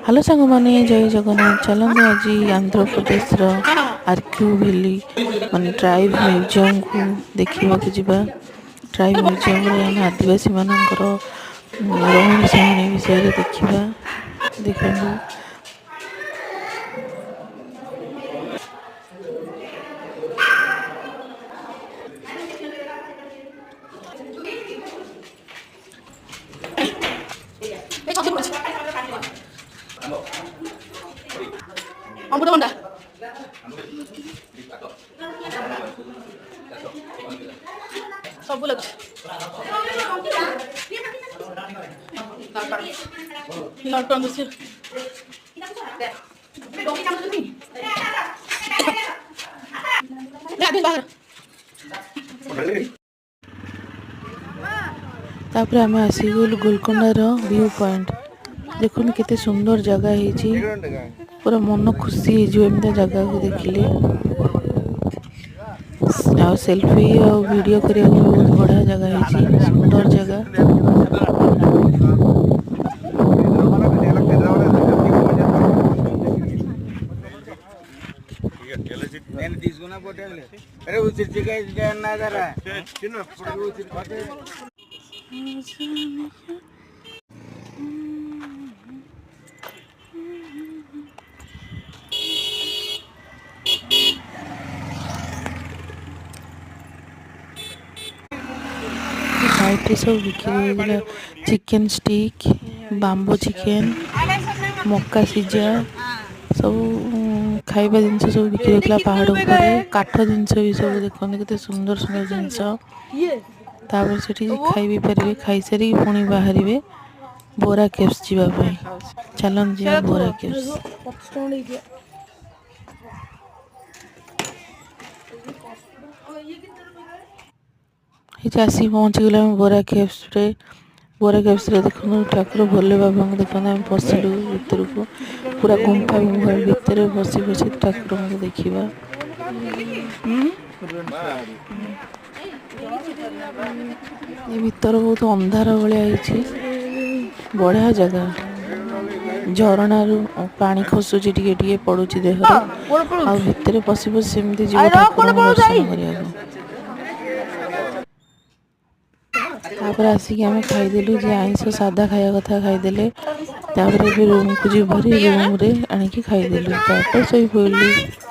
Hello सांग माने जय जगन्नाथ चलते आज आंध्र प्रदेश आर्क्यू वैली मान ट्राइब म्यूजियम को देखा जा ट्राइब म्यूजियम आम आदिवासी मानकर रहणी सहणी विषय देखा देखु अमृतभंडा सब लगे लटन दे तापर आम आसीगलु गोलकोंडार व्यू पॉइंट देखुन केते सुंदर जगह है पूरा मन खुशी एमती जगह को देखिले आ सेल्फी और वीडियो करने बहुत बढ़िया जगह है सुंदर जगह साइट सब बिक्री चिकेन स्टिक बाम्बो चिकेन मक्का सिजा सब खाइबा जिनस सब बिक्री होता पहाड़ ऊपर काठ जिनस भी सब देखते केते सुंदर सुंदर जिनस तापर से खाई भी पारे खाई सारी पुणी बाहर बोरा केव्स जावाई चलन जा बोरा केव्स ये आसी पहुँची गला बोरा केव्स देखो ठाकुर भोले बाबा को देखते आम पशिलु भर को पूरा गुंफा गुंफा भितर बसी बसी ठाकुर को देखा ये भीतर बहुत अंधार भाई बढ़िया जगह झरणा पानी खसुची टे पड़ुची देह आ भितर पशि पशि सेमती जीव ठाकुर दर्शन करने तापर आसिक आम खाईदेलु जे आईष सादा खाया कथा खाईदेले तापर रूम को जी भरी रूम रे आनिकी खाईदेलु तापर सोई पड़लु।